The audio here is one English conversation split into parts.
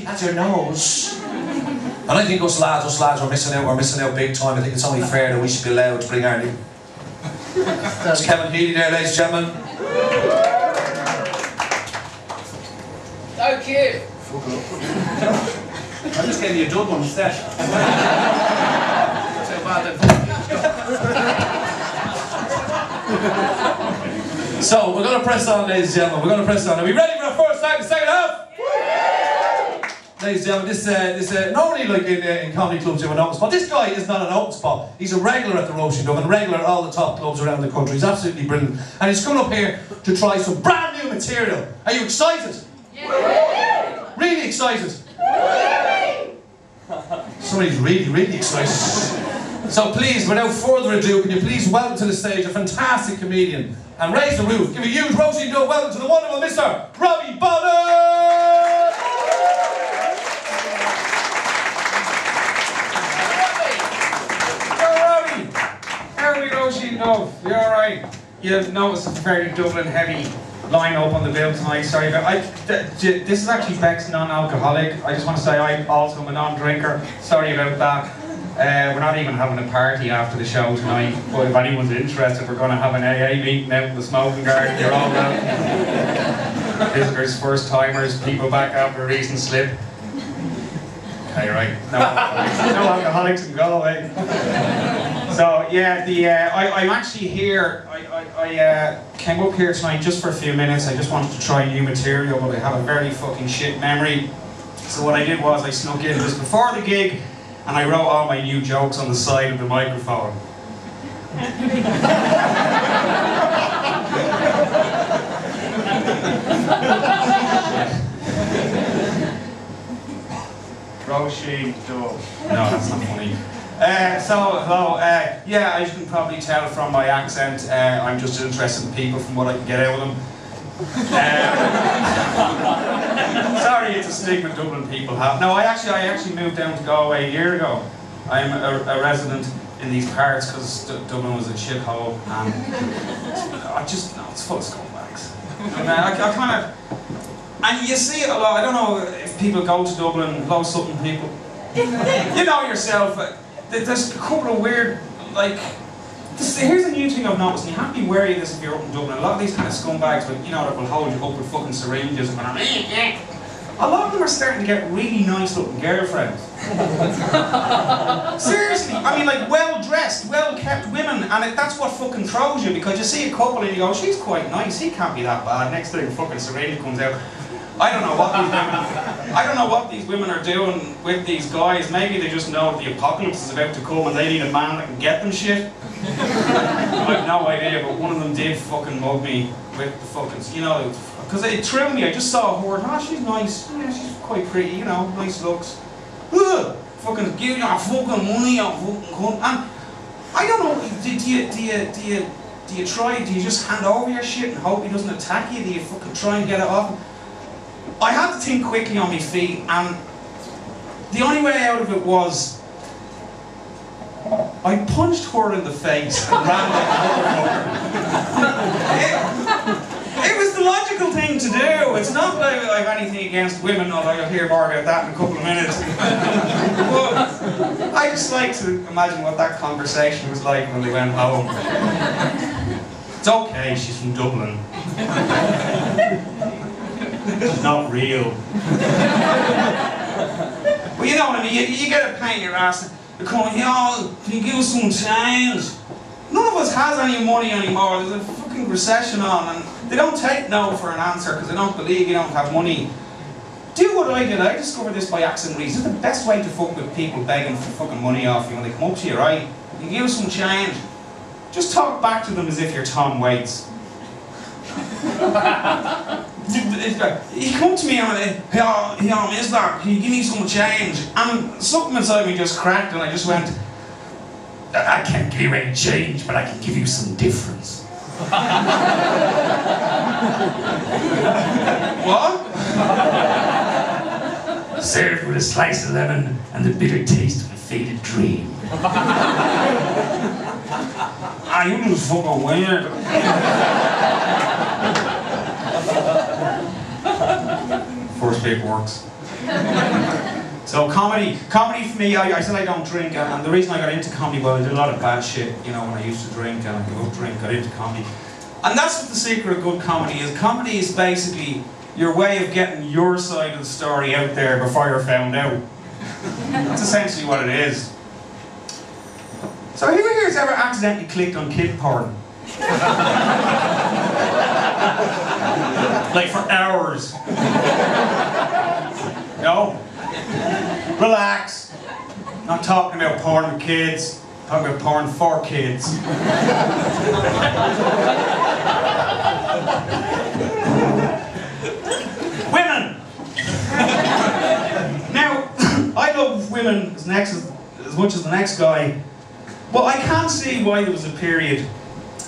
That's your nose. And I think us lads are missing out big time. I think it's only fair that we should be allowed to bring our new... That's Kevin Healy there, ladies and gentlemen. Thank you. I just gave you a dub on the set. So, we're going to press on, ladies and gentlemen. We're going to press on. Are we ready for our first act, the second half? Ladies and gentlemen, this normally like in comedy clubs you have an open spot. This guy is not an open spot. He's a regular at the RoDubh and regular at all the top clubs around the country. He's absolutely brilliant. And he's coming up here to try some brand new material. Are you excited? Yeah. Really excited? Yeah. Somebody's really, really excited. So please, without further ado, can you please welcome to the stage a fantastic comedian and raise the roof. Give a huge RoDubh welcome to the wonderful Mr. RoDubh.mpg. RoDubh, you alright? You've noticed a very Dublin heavy line-up on the bill tonight, sorry, but this is actually Beck's non-alcoholic. I just want to say I also am a non-drinker, sorry about that. We're not even having a party after the show tonight, but if anyone's interested, we're going to have an AA meeting out in the smoking garden. You're all welcome. Visitors, first-timers, people back after a recent slip. Okay, right. No alcoholics in Galway. So yeah, I'm actually here. I came up here tonight just for a few minutes. I just wanted to try new material, but I have a very fucking shit memory. So what I did was I snuck in just before the gig, and I wrote all my new jokes on the side of the microphone. RoDubh. No, that's not funny. Yeah, as you can probably tell from my accent, I'm just interested in people from what I can get out of them. Sorry, it's a stigma Dublin people have. No, I actually moved down to Galway a year ago. I'm a resident in these parts because Dublin was a shithole, and it's full of scumbags. And I kind of. And you see it a lot. I don't know if people go to Dublin, lots of something people. You know yourself. There's a couple of weird, like. Here's a new thing I've noticed, and you have to be wary of this if you're up in Dublin. A lot of these kind of scumbags, you know, that will hold you up with fucking syringes and a lot of them are starting to get really nice looking girlfriends. Seriously, I mean, like well-dressed, well-kept women, and that's what fucking throws you, because you see a couple and you go, she's quite nice, he can't be that bad. Next thing, fucking syringe comes out. I don't know what these women are doing with these guys. Maybe they just know that the apocalypse is about to come and they need a man that can get them shit. I have no idea, but one of them did fucking mug me with the fucking, you know, because it threw me. I just saw her, she's nice, yeah, she's quite pretty, you know, nice looks. Ugh, fucking give your fucking money, you fucking cunt. And I don't know, do you just hand over your shit and hope he doesn't attack you? Do you fucking try and get it off? I had to think quickly on my feet, and the only way out of it was I punched her in the face and ran like it was the logical thing to do. It's not that I have anything against women, although you'll hear more about that in a couple of minutes. But I just like to imagine what that conversation was like when they went home. It's okay, she's from Dublin. It's not real. Well, you know what I mean, you get a pain in your ass, they're calling, yo, can you give us some change? None of us has any money anymore, there's a fucking recession on, and they don't take no for an answer because they don't believe you don't have money. Do what I did, I discovered this by accident. It's the best way to fuck with people begging for fucking money off you when they come up to you, right? You give us some change. Just talk back to them as if you're Tom Waits. He come to me and went, hey, mister, can you give me some change? And something inside me just cracked and I just went, I can't give you any change, but I can give you some difference. What? Served with a slice of lemon and the bitter taste of a faded dream. You just fucking weird. First paperworks. So comedy for me, I said I don't drink, and the reason I got into comedy, well, I did a lot of bad shit, you know, when I used to drink, and I gave up drink, got into comedy. And that's what the secret of good comedy is. Comedy is basically your way of getting your side of the story out there before you're found out. That's essentially what it is. So who here's ever accidentally clicked on kid porn? Like for hours. No? Relax. Not talking about porn with kids. Talking about porn for kids. Women! Now, I love women as much as the next guy, but I can't see why there was a period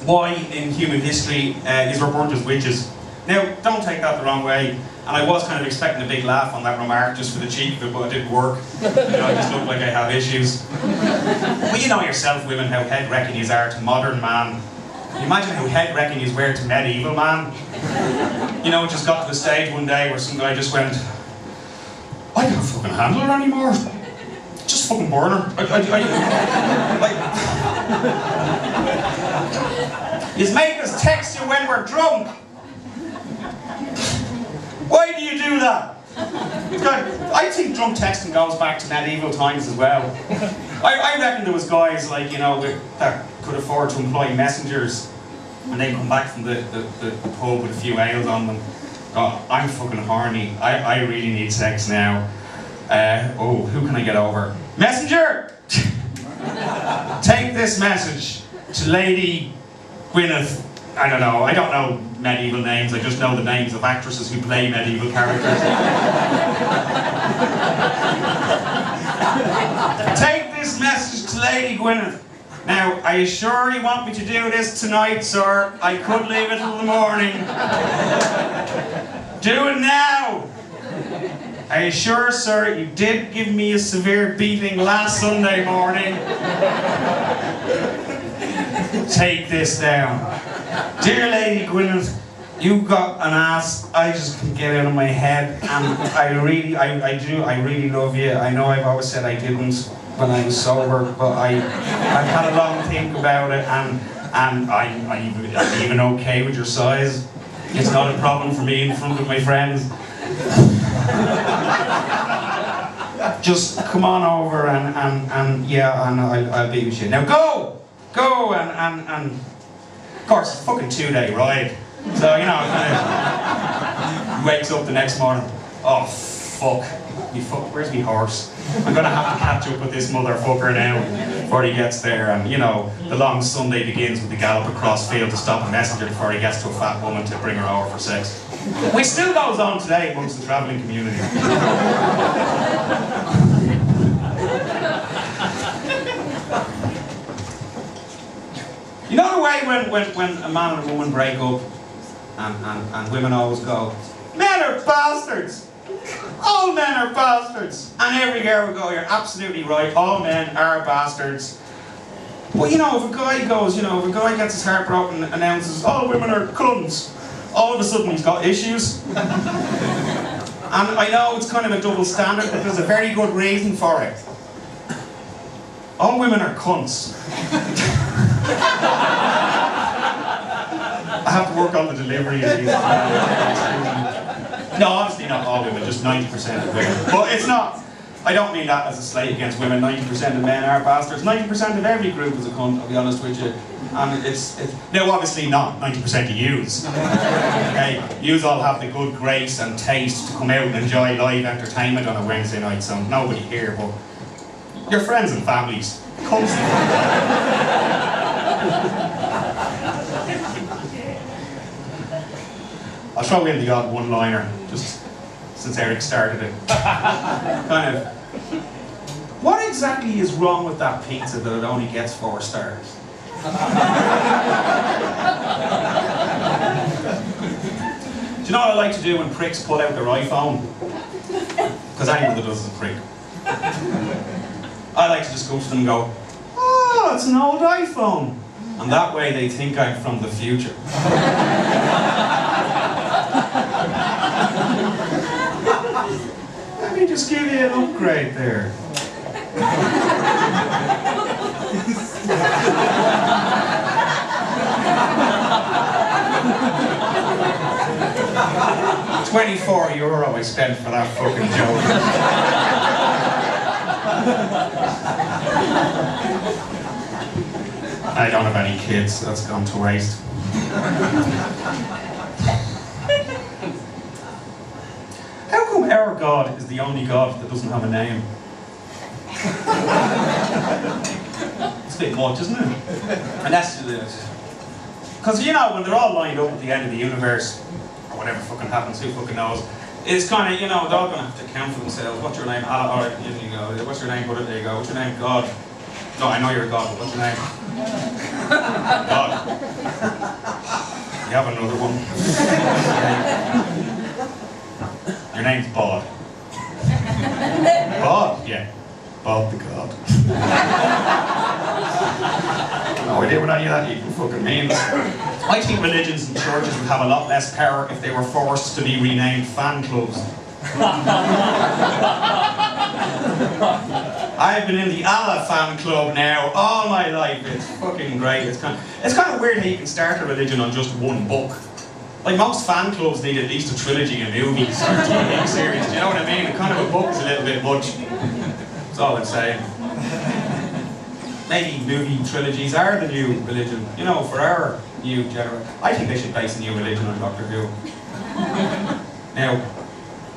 why in human history these were burnt as witches. Now, don't take that the wrong way, and I was kind of expecting a big laugh on that remark just for the cheek of it, but it didn't work. You know, I just look like I have issues. But you know yourself, women, how head-wrecking you are to modern man. Can you imagine how head-wrecking you were to medieval man? You know, it just got to a stage one day where some guy just went, I can't fucking handle her anymore. Just fucking burn her. You make us text you when we're drunk. Why do you do that? I think drunk texting goes back to medieval times as well. I reckon there was guys like, you know, that could afford to employ messengers and they come back from the pub with a few ales on them. Oh, I'm fucking horny. I really need sex now. Oh, who can I get over? Messenger! Take this message to Lady Gwyneth. I don't know medieval names, I just know the names of actresses who play medieval characters. Take this message to Lady Gwyneth. Now, are you sure you want me to do this tonight, sir? I could leave it till the morning. Do it now! Are you sure, sir? You did give me a severe beating last Sunday morning. Take this down. Dear Lady Gwyneth, you got an ass I just can't get out of my head, and I really love you. I know I've always said I didn't when I was sober, but I've had a long think about it, and I'm even okay with your size. It's not a problem for me in front of my friends. Just come on over and yeah, and I'll be with you. Now go and of course it's a fucking 2-day ride. So you know, he wakes up the next morning. Oh fuck. Where's my horse? I'm gonna have to catch up with this motherfucker now before he gets there, and you know, the long Sunday begins with the gallop across field to stop a messenger before he gets to a fat woman to bring her over for sex. Which still goes on today amongst the travelling community. You know the way when a man and a woman break up and women always go, men are bastards! All men are bastards! And every girl will go, you're absolutely right, all men are bastards. But you know, if a guy goes, you know, if a guy gets his heart broken and announces, all women are cunts, all of a sudden he's got issues. And I know it's kind of a double standard, but there's a very good reason for it. All women are cunts. I have to work on the delivery of these. No, obviously not all women, just 90% of women. But it's not, I don't mean that as a slight against women. 90% of men are bastards. 90% of every group is a cunt, I'll be honest with you. And it's now obviously not 90% of yous. Okay, yous all have the good grace and taste to come out and enjoy live entertainment on a Wednesday night, so nobody here, but your friends and families, constantly. I'll throw in the odd one-liner, just since Eric started it. Kind of, what exactly is wrong with that pizza that it only gets 4 stars? Do you know what I like to do when pricks pull out their iPhone? Because anyone that does is a prick. I like to just go to them and go, oh, it's an old iPhone. And that way they think I'm from the future. Let me just give you an upgrade there. 24 euro I spent for that fucking joke. I don't have any kids, that's gone to waste. How come our God is the only God that doesn't have a name? It's a bit much, isn't it? And that's because you know, when they're all lined up at the end of the universe, or whatever fucking happens, who fucking knows? It's kind of, you know, they're all going to have to count for themselves. What's your name? Alright, you go. What's your name? There you go. What's your name? God. No, I know you're a God, but what's your name? God. You have another one. Your name's Bod. Bod? Yeah. Bod the God. No idea what any of that even fucking means. I think religions and churches would have a lot less power if they were forced to be renamed fan clubs. I've been in the Allah fan club now all my life. It's fucking great. It's kind of weird how you can start a religion on just one book. Like most fan clubs need at least a trilogy of movies or TV series. Do you know what I mean? And kind of a book is a little bit much. That's all I'm saying. Maybe movie trilogies are the new religion. You know, for our new generation. I think they should base a new religion on Doctor Who. Now,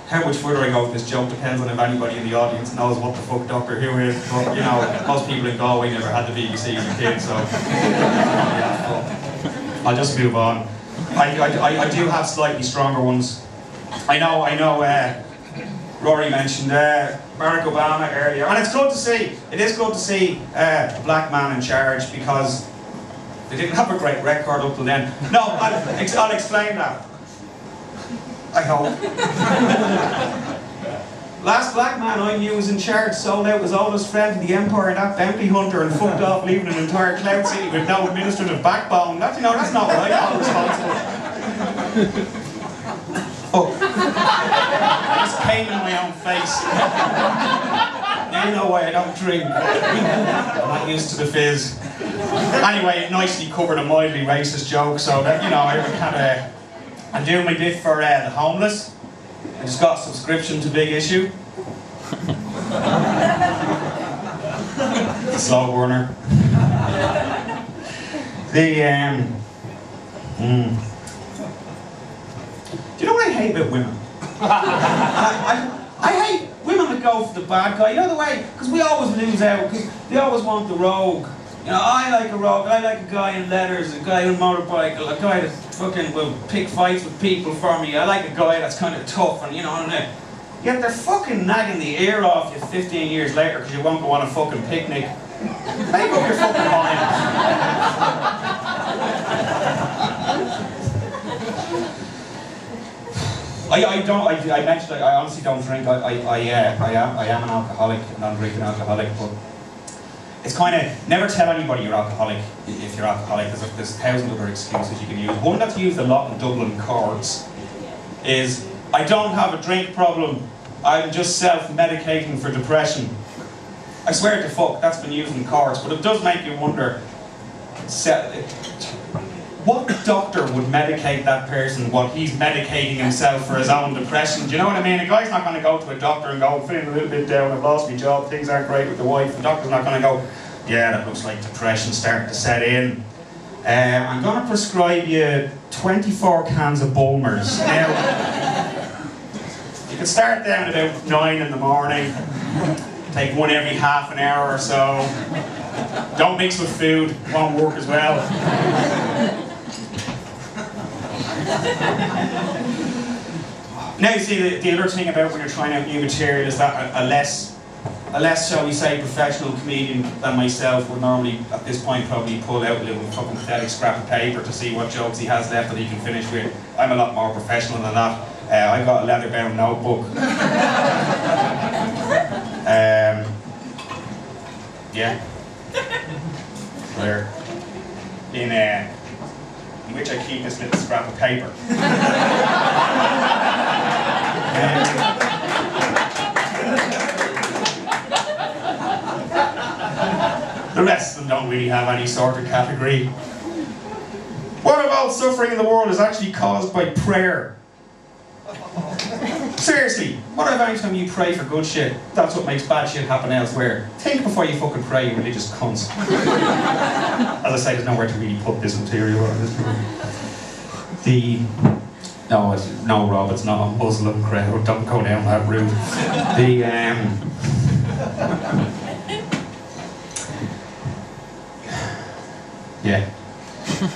how much further I go with this joke depends on if anybody in the audience knows what the fuck Doctor Who is. But, you know, most people in Galway never had the BBC as a kid, so... yeah, I'll just move on. I do have slightly stronger ones. I know, Rory mentioned Barack Obama earlier, and it's good to see, it is good to see a black man in charge, because they didn't have a great record up till then. No, I'll explain that. I hope. Last black man I knew was in charge, sold out his oldest friend to the Empire, that bounty hunter, and fucked off, leaving an entire cloud city with no administrative backbone. That, you know, that's not what I call responsible. Oh. I just came in my own face. Now you know why I don't drink. I'm not used to the fizz. Anyway, it nicely covered a mildly racist joke, so that, you know, I kind of... I'm doing my bit for the homeless. I just got a subscription to Big Issue. It's a slow burner. Do you know what I hate about women? I hate women that go for the bad guy. You know the way, because we always lose out, because they always want the rogue. You know, I like a rogue, I like a guy in leathers, a guy on a motorbike, a guy that fucking will pick fights with people for me. I like a guy that's kind of tough and, you know, and yet they're fucking nagging the ear off you 15 years later because you won't go on a fucking picnic. Make up your fucking mind. I mentioned I honestly don't drink. I am an alcoholic, a non-drinking alcoholic, but it's kind of, never tell anybody you're alcoholic if you're alcoholic, because there's 1,000 other excuses you can use. One that's used a lot in Dublin courts is, I don't have a drink problem, I'm just self-medicating for depression. I swear to fuck, that's been used in courts, but it does make you wonder, what doctor would medicate that person while he's medicating himself for his own depression? Do you know what I mean? A guy's not going to go to a doctor and go, I'm feeling a little bit down, I've lost my job, things aren't great with the wife. The doctor's not going to go, yeah, that looks like depression starting to set in. I'm going to prescribe you 24 cans of Bulmers. Now, you can start them at about 9 in the morning, take one every half an hour or so. Don't mix with food, it won't work as well. Now you see, the other thing about when you're trying out new material is that a less, shall we say, professional comedian than myself would normally, at this point, probably pull out a little fucking pathetic scrap of paper to see what jokes he has left that he can finish with. I'm a lot more professional than that. I got a leather-bound notebook. Yeah. There. In which I keep this little scrap of paper. The rest of them don't really have any sort of category. What of all suffering in the world is actually caused by prayer? Seriously, what if any time you pray for good shit, that's what makes bad shit happen elsewhere? Think before you fucking pray, you religious cunts. As I say, there's nowhere to really put this material on this one. No, Rob, it's not a Muslim crowd. Don't go down that route. Yeah.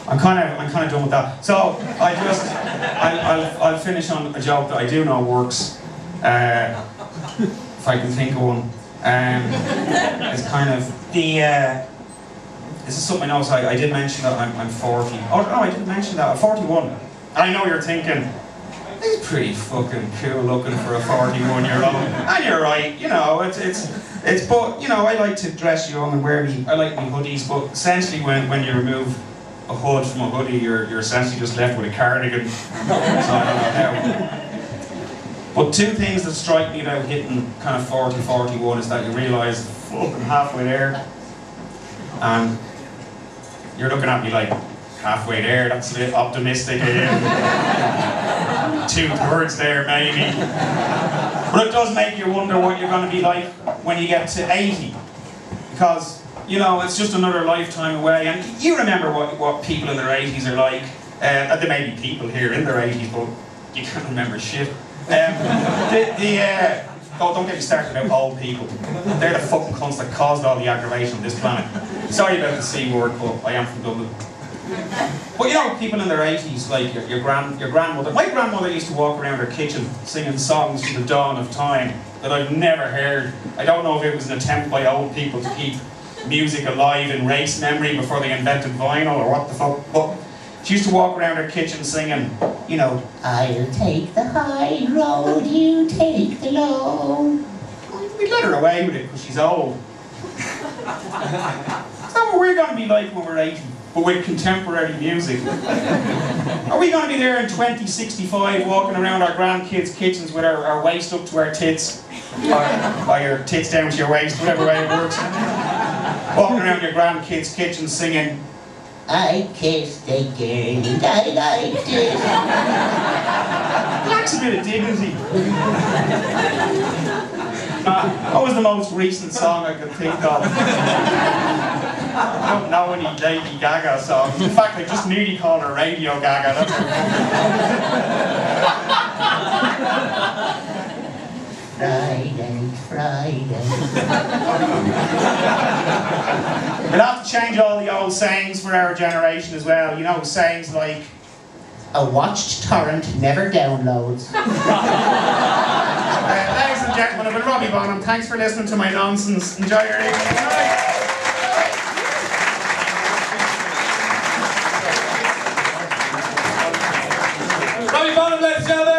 I'm kind of done with that. So I'll finish on a joke that I do know works, if I can think of one. It's kind of this is something else. I did mention that I'm 40. Oh no, I didn't mention that. I'm 41. And I know you're thinking, he's pretty fucking cool looking for a 41-year-old. And you're right. You know, it's. But you know, I like to dress young and I like my hoodies. But essentially, when you remove a hood from a hoodie, you're essentially just left with a cardigan. So I don't know how. But two things that strike me about hitting kind of 40, 41 is that you realise fucking halfway there, and you're looking at me like, halfway there, that's a bit optimistic. 2/3 there maybe. But it does make you wonder what you're going to be like when you get to 80. Because, you know, it's just another lifetime away, and you remember what people in their 80s are like. There may be people here in their 80s, but you can't remember shit. Don't get me started about old people. They're the fucking cunts that caused all the aggravation on this planet. Sorry about the C word, but I am from Dublin. But you know, people in their 80s, like your grandmother. My grandmother used to walk around her kitchen singing songs from the dawn of time that I've never heard. I don't know if it was an attempt by old people to keep music alive in race memory before they invented vinyl or what the fuck. But she used to walk around her kitchen singing, you know, I'll take the high road, you take the low. We'd let her away with it because she's old. Is that what we're going to be like when we're 80? But with contemporary music. Are we going to be there in 2065 walking around our grandkids' kitchens with our waist up to our tits? Or your tits down to your waist, whatever way it works. Walking around your grandkids' kitchen singing, I kissed a girl and I liked it. Lacks a bit of dignity. That was the most recent song I could think of. I don't know any Lady Gaga songs. In fact, I just nearly called her Radio Gaga. That's Friday. We'll have to change all the old sayings for our generation as well. You know, sayings like, a watched torrent never downloads. Ladies and gentlemen, I've been Robbie Bonham. Thanks for listening to my nonsense. Enjoy your evening. Robbie Bonham, ladies and gentlemen.